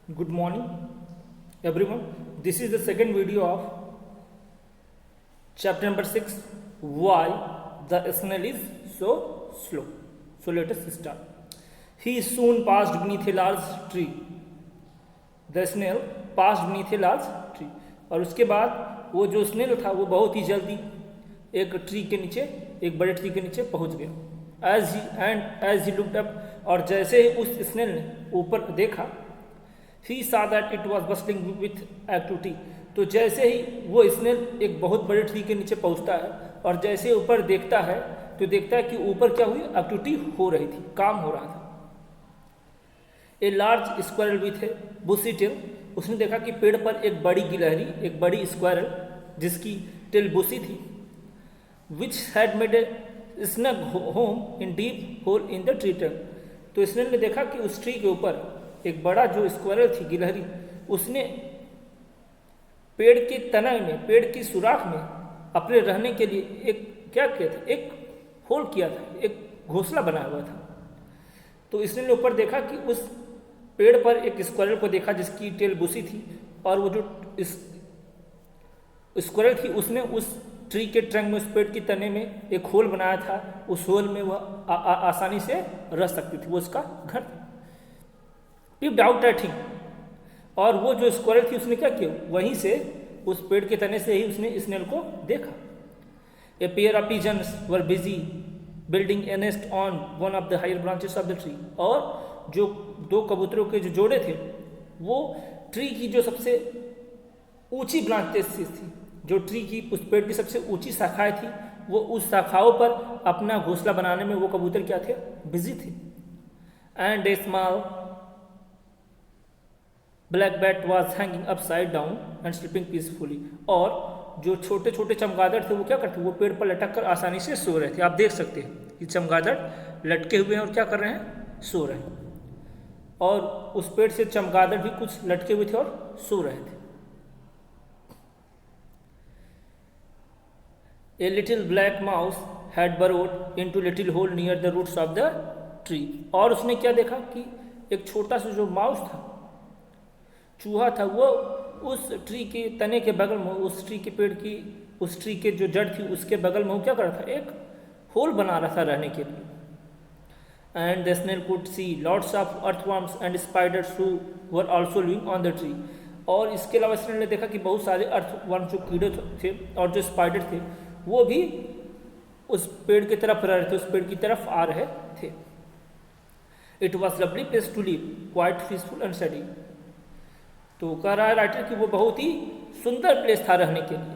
Good morning, everyone. This is the second video of chapter number 6, Why the Snail is so slow. So let us start. He soon passed beneath a large tree. The snail passed beneath a large tree. और उसके बाद वो जो snail था वो बहुत ही जल्दी एक ट्री के नीचे, एक बड़े ट्री के नीचे पहुंच गया. एज ही लुक्ड अप, और जैसे ही उस स्नेल ने ऊपर देखा, he saw that it was bustling with activity. तो जैसे ही वो स्नेल एक बहुत बड़े ट्री के नीचे पहुंचता है और जैसे ही ऊपर देखता है तो देखता है कि ऊपर क्या हुई, एक्टिविटी हो रही थी, काम हो रहा था. A large squirrel with a bushy tail. उसने देखा कि पेड़ पर एक बड़ी गिलहरी, एक बड़ी स्क्वायरल जिसकी टेल बुशी थी, which had made a snug home in deep whole in the tree trunk. तो स्नेल ने देखा कि उस ट्री के ऊपर एक बड़ा जो स्क्वायरल थी, गिलहरी, उसने पेड़ के तने में, पेड़ की सुराख में अपने रहने के लिए एक क्या किया था, एक होल किया था, एक घोंसला बनाया हुआ था. तो इसने ऊपर देखा कि उस पेड़ पर एक स्क्वायरल को देखा जिसकी टेल बुशी थी, और वो जो स्क्वायरल थी उसने उस ट्री के ट्रंक में, उस पेड़ की तने में एक होल बनाया था. उस होल में वह आसानी से रह सकती थी, वो उसका घर था. टिप्ड आउट एट हिम, और वो जो स्क्वायरल थी उसने क्या किया, वहीं से उस पेड़ के तने से ही उसने स्नेल को देखा. A pair of pigeons were busy building a nest on one of the higher branches of the tree. और जो दो कबूतरों के जो जोड़े थे वो ट्री की जो सबसे ऊंची ब्रांचेस थी, जो ट्री की, उस पेड़ की सबसे ऊंची शाखाएं थी, वो उस शाखाओं पर अपना घोंसला बनाने में वो कबूतर क्या थे, बिजी थे. And A small black bat was hanging upside down and sleeping peacefully. और जो छोटे छोटे चमगादड़ थे वो क्या करते, वो पेड़ पर लटक कर आसानी से सो रहे थे. आप देख सकते हैं कि चमगादड़ लटके हुए हैं और क्या कर रहे हैं, सो रहे हैं. और उस पेड़ से चमगादड़ भी कुछ लटके हुए थे और सो रहे थे. A little black mouse had burrowed into little hole near the roots of the tree. और उसने क्या देखा कि एक छोटा सा जो माउस था, चूहा था, वो उस ट्री के तने के बगल में, उस ट्री के पेड़ की, उस ट्री के जो जड़ थी उसके बगल में वो क्या कर रहा था, एक होल बना रहा था रहने के लिए. And the snail could see lots of earthworms and spiders who were also living on the tree. और इसके अलावा स्नेल ने देखा कि बहुत सारे अर्थवर्म जो कीड़े थे और जो स्पाइडर थे वो भी उस पेड़ की तरफ रह रहे थे, उस पेड़ की तरफ आ रहे थे. It was lovely place to live, quite peaceful and shady. तो कह रहा है राइटर कि वो बहुत ही सुंदर प्लेस था रहने के लिए,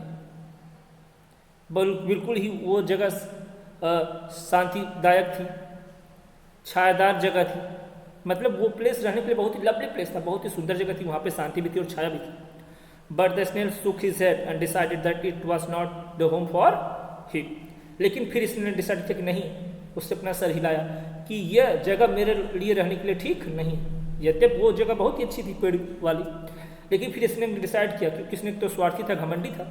बिल्कुल ही वो जगह शांतिदायक थी, छायादार जगह थी. मतलब वो प्लेस रहने के लिए बहुत ही लवली प्लेस था, बहुत ही सुंदर जगह थी, वहाँ पे शांति भी थी और छाया भी थी. But the snail shook his head and decided that it was not the home for him. लेकिन फिर इसने डिसाइड किया कि नहीं, उससे अपना सर हिलाया कि यह जगह मेरे लिए रहने के लिए ठीक नहीं. यद्यप वो जगह बहुत ही अच्छी थी पेड़ वाली, लेकिन फिर इसने डिसाइड किया, क्योंकि इसने तो स्वार्थी था, घमंडी था,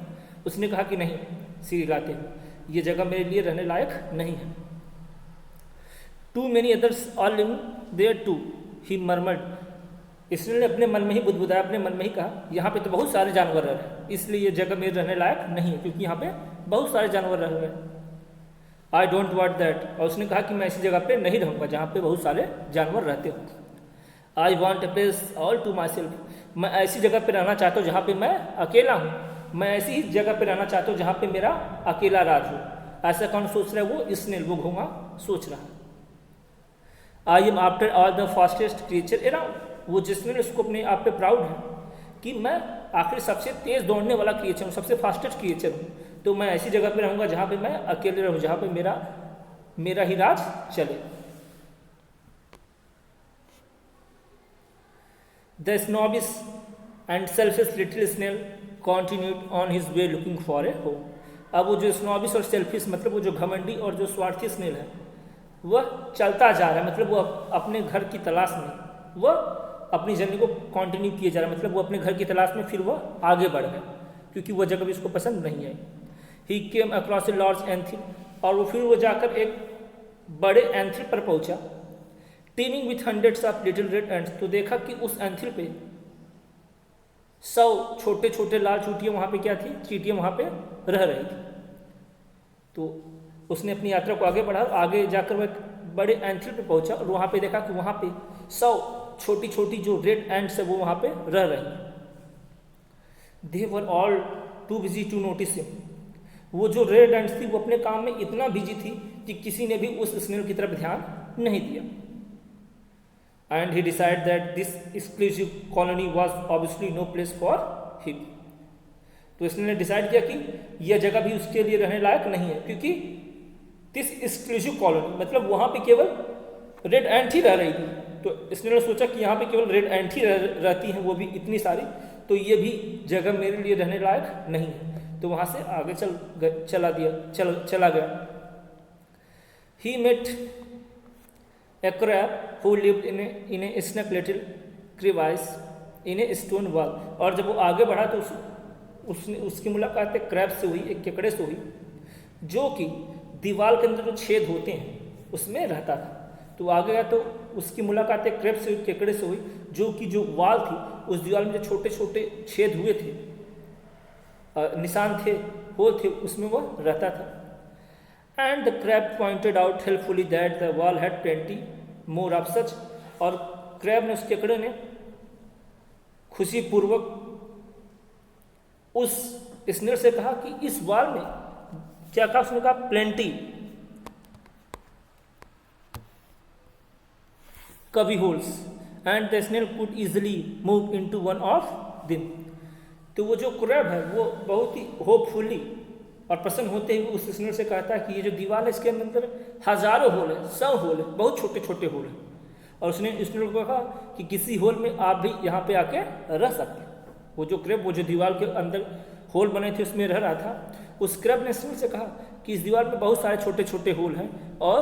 उसने कहा कि नहीं, सिर हिलाते हैं, ये जगह मेरे लिए रहने लायक नहीं है. Too many others are living there too, he murmured. इसने अपने मन में ही बुदबुदाया, अपने मन में ही कहा, यहाँ पे तो बहुत सारे जानवर रह रहे हैं, इसलिए ये जगह मेरे रहने लायक नहीं है, क्योंकि यहाँ पे बहुत सारे जानवर रह रहे हैं. I don't want that. और उसने कहा कि मैं ऐसी जगह पे नहीं रहूँगा जहाँ पे बहुत सारे जानवर रहते हो. I want a place all to myself. मैं ऐसी जगह पे रहना चाहता हूँ जहाँ पे मैं अकेला हूँ. मैं ऐसी ही जगह पे रहना चाहता हूँ जहाँ पे मेरा अकेला राज हो. ऐसा कौन सोच रहा है, वो स्नेल, वो घोंघा सोच रहा है. I am after all the fastest creature around. वो जिसने उसको अपने आप पे प्राउड है कि मैं आखिर सबसे तेज दौड़ने वाला क्रिएचर हूँ, सबसे फास्टेस्ट क्रिएचर हूँ. तो मैं ऐसी जगह पे रहूँगा जहाँ पे मैं अकेले रहूँ, जहाँ पे मेरा ही राज चले. The snobbish and selfish little snail continued on his way looking for a home. अब वो जो स्नॉबिश और सेल्फिश, मतलब वो जो घमंडी और जो स्वार्थी स्नेल है, वह चलता जा रहा है, मतलब वो अपने घर की तलाश में, वह अपनी जर्नी को कंटिन्यू किए जा रहा है, मतलब वो अपने घर की तलाश में फिर वह आगे बढ़ गया, क्योंकि वह जगह भी उसको पसंद नहीं आई. He came across a large anthill. और वो फिर वो जाकर एक बड़े एंथिल पर पहुंचा. Teeming with hundreds of little red ends. तो देखा कि उस एंथिल पे 100 छोटे छोटे लाल चींटियाँ वहाँ पे क्या थी, चींटियाँ वहाँ पे रह रही थी। तो उसने अपनी यात्रा को आगे बढ़ा, आगे जाकर वह एक बड़े एंथल पे पहुंचा और वहाँ पे देखा कि वहाँ पे 100 छोटी छोटी जो रेड एंट्स है वो वहाँ पे रह रही हैं। They were all too busy to notice him. वो जो रेड एंट्स थी वो अपने काम में इतना बिजी थी कि किसी ने भी उस स्नेल की तरफ ध्यान नहीं दिया। And he decide that this exclusive colony was obviously no place for him. तो इसने डिसाइड किया कि यह जगह भी उसके लिए रहने लायक नहीं है, क्योंकि दिस एक्सक्लूसिव कॉलोनी मतलब वहाँ पे केवल रेड एंट ही रह रही थी। तो इसने सोचा कि यहाँ पे केवल रेड एंट ही रहती हैं, वो भी इतनी सारी, तो ये भी जगह मेरे लिए रहने लायक नहीं है। तो वहाँ से आगे चला गया। He met a crab who lived in a snake little crevice in a stone wall। और जब वो आगे बढ़ा तो उसकी मुलाकात एक क्रैब से हुई, एक केकड़े से हुई, जो कि दीवार के अंदर जो छेद होते हैं उसमें रहता था। तो आगे गया तो उसकी मुलाकात एक क्रैब से हुई, केकड़े से हुई, जो कि जो वाल थी उस दीवार में जो छोटे छोटे छेद हुए थे, निशान थे, होल थे, उसमें वो रहता था। And the crab pointed out helpfully that the wall had plenty more of such. और क्रैब ने, उस केकड़े ने खुशी पूर्वक उस स्नेल से कहा कि इस वॉल में क्या कहा, उसने कहा प्लेंटी कभी holes and the snail could easily move into one of them. तो वो जो क्रैब है वो बहुत ही होपफुली और प्रसन्न होते हुए उस स्नेल से कहता है कि ये जो दीवार है इसके अंदर हजारों होल है, 100 होल है, बहुत छोटे छोटे होल है। और उसने स्नेल को कहा कि किसी होल में आप भी यहाँ पे आके रह सकते हैं। वो जो क्रैब, वो जो दीवार के अंदर होल बने थे उसमें रह रहा था, उस क्रैब ने स्नेल से कहा कि इस दीवार में बहुत सारे छोटे छोटे होल हैं और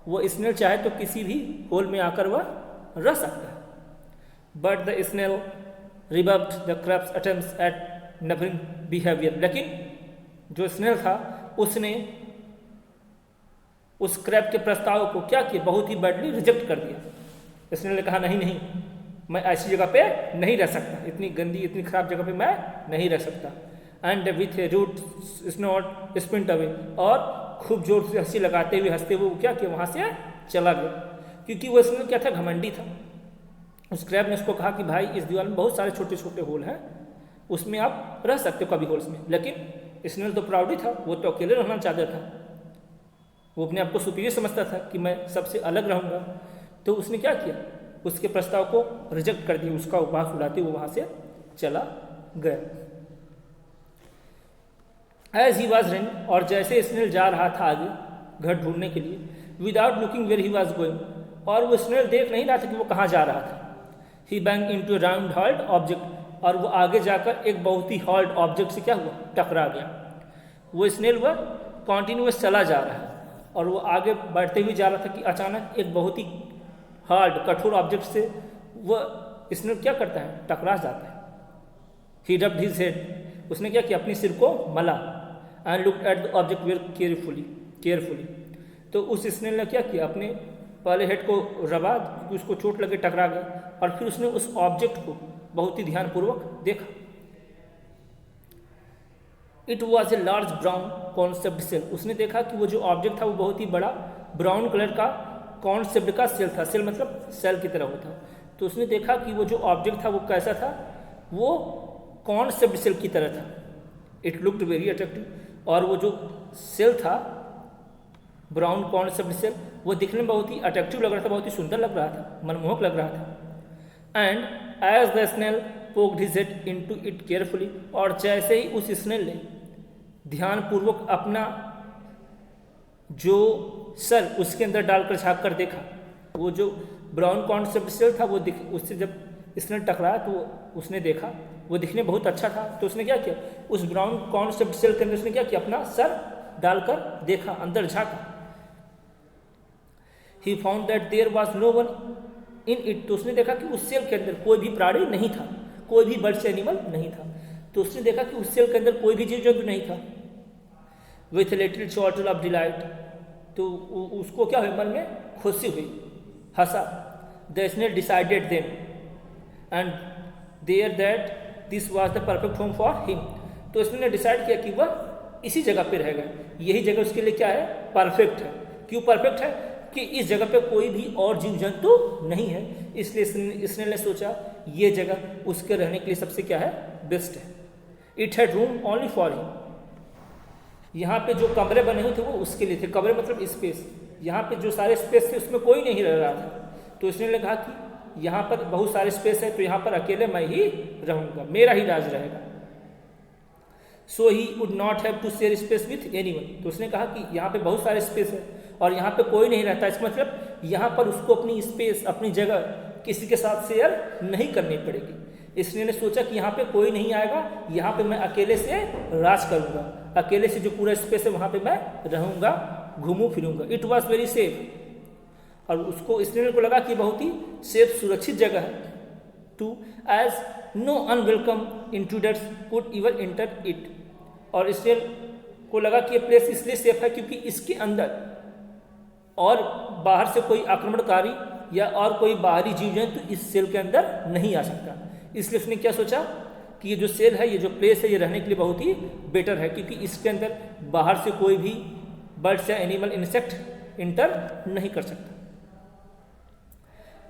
वो स्नेल चाहे तो किसी भी होल में आकर वह रह सकता है। But the snail rebuked the crab's attempts at neighbouring behaviour. लेकिन जो स्नेल था उसने उस क्रैब के प्रस्ताव को क्या किया, बहुत ही बैडली रिजेक्ट कर दिया। स्नेल ने कहा नहीं नहीं, मैं ऐसी जगह पे नहीं रह सकता, इतनी गंदी इतनी खराब जगह पे मैं नहीं रह सकता। And with a rude snort sprinted away. और खूब जोर से हंसी लगाते हुए हंसते हुए क्या किया, वहाँ से चला गया। क्योंकि वो स्नेल क्या था, घमंडी था। उस क्रैब ने उसको कहा कि भाई इस दीवार में बहुत सारे छोटे छोटे होल हैं, उसमें आप रह सकते हो कभी होल्स में। लेकिन स्नेल तो प्राउड ही था, वो तो अकेले रहना चाहता था, वो अपने आप को सुपीरियर समझता था कि मैं सबसे अलग रहूँगा। तो उसने क्या किया, उसके प्रस्ताव को रिजेक्ट कर दिया, उसका उपहास उड़ाते हुए वहाँ से चला गया। एज ही वॉज रनिंग, और जैसे स्नेल जा रहा था आगे घर ढूंढने के लिए, without looking where he was going, और वो स्नेल देख नहीं रहा था कि वो कहाँ जा रहा था। He bang into round hard object, और वो आगे जाकर एक बहुत ही हॉल्ड ऑब्जेक्ट से क्या हुआ, टकरा गया। वो स्नेल वह कॉन्टिन्यूस चला जा रहा है और वो आगे बढ़ते हुए जा रहा था कि अचानक एक बहुत ही हार्ड कठोर ऑब्जेक्ट से वह स्नेल क्या करता है, टकरा जाता है। ही रब्ड हिज हेड, उसने क्या किया, अपने सिर को मला। And looked at the object very carefully. तो उस स्नेल ने क्या किया, अपने पहले हेड को रबा, क्योंकि उसको चोट लगे टकरा गया, और फिर उसने उस ऑब्जेक्ट को बहुत ही ध्यानपूर्वक देखा। It was a large brown conch shell. उसने देखा कि वो जो ऑब्जेक्ट था वो बहुत ही बड़ा ब्राउन कलर का कॉन्सेप्ट का सेल था। सेल मतलब सेल की तरह होता। तो उसने देखा कि वो जो ऑब्जेक्ट था वो कैसा था, वो कॉन्सेप्ट सेल की तरह था। इट लुक्ड वेरी अट्रैक्टिव, और वो जो सेल था ब्राउन कॉन्सेप्ट सेल, वो दिखने में बहुत ही अट्रैक्टिव लग रहा था, बहुत ही सुंदर लग रहा था, मनमोहक लग रहा था। And as the snail poked his head into it carefully, और जैसे ही उस स्नेल ने ध्यानपूर्वक अपना जो सर उसके अंदर डालकर झाँक कर देखा, वो जो ब्राउन कॉन्सेप्ट सेल था वो उससे जब स्नेल टकराया तो उसने देखा वो दिखने बहुत अच्छा था। तो उसने क्या किया, उस ब्राउन कॉन्सेप्ट सेल के अंदर उसने क्या किया, अपना सर डालकर देखा, अंदर झाँका। He found that there was no one in it. तो उसने देखा कि उस सेल के अंदर कोई भी प्राणी नहीं था, कोई भी बर्ड्स एनिमल नहीं था। तो उसने देखा कि उस सेल के अंदर कोई भी जीव जंतु नहीं था। With little chortle of delight, तो उसको क्या हुई, मन में खुशी हुई, हंसा। The snail decided then and there that this was the perfect home for him. तो इसने डिसाइड किया कि वह इसी जगह पे रहेगा, यही जगह उसके लिए क्या है, परफेक्ट है। क्यों परफेक्ट है? कि इस जगह पे कोई भी और जीव जंतु नहीं है, इसलिए इसने ने सोचा ये जगह उसके रहने के लिए सबसे क्या है, बेस्ट है। It had room only for him. यहाँ पे जो कमरे बने हुए थे वो उसके लिए थे। कमरे मतलब स्पेस, यहाँ पे जो सारे स्पेस थे उसमें कोई नहीं रह रहा था। तो इसने कहा कि यहाँ पर बहुत सारे स्पेस है, तो यहाँ पर अकेले मैं ही रहूँगा, मेरा ही राज रहेगा। So he would not have to share space with anyone. तो उसने कहा कि यहाँ पे बहुत सारे स्पेस है और यहाँ पे कोई नहीं रहता, इसका मतलब यहाँ पर उसको अपनी स्पेस, अपनी जगह किसी के साथ शेयर नहीं करनी पड़ेगी। इसलिए ने सोचा कि यहाँ पे कोई नहीं आएगा, यहाँ पे मैं अकेले से राज करूँगा, अकेले से जो पूरा स्पेस है वहाँ पे मैं रहूँगा, घूमूँ फिरूँगा। It was very safe. और उसको इसलिए को लगा कि बहुत ही सेफ, सुरक्षित जगह है। To as no unwelcome intruders could even enter it. और इसलिए को लगा कि ये प्लेस इसलिए सेफ है क्योंकि इसके अंदर और बाहर से कोई आक्रमणकारी या और कोई बाहरी जीव जंतु तो इस सेल के अंदर नहीं आ सकता। इसलिए उसने क्या सोचा कि ये जो सेल है, ये जो प्लेस है, ये रहने के लिए बहुत ही बेटर है, क्योंकि इसके अंदर बाहर से कोई भी बर्ड्स या एनिमल, इंसेक्ट इंटर नहीं कर सकता।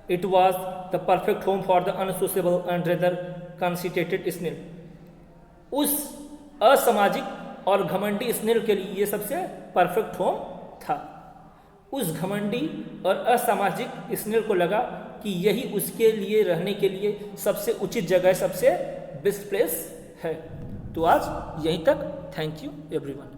It was the perfect home for the unsociable and rather conceited snail. उस असामाजिक और घमंडी स्नेल के लिए ये सबसे परफेक्ट होम था। उस घमंडी और असामाजिक स्नेल को लगा कि यही उसके लिए रहने के लिए सबसे उचित जगह, सबसे बेस्ट प्लेस है। तो आज यहीं तक। Thank you everyone.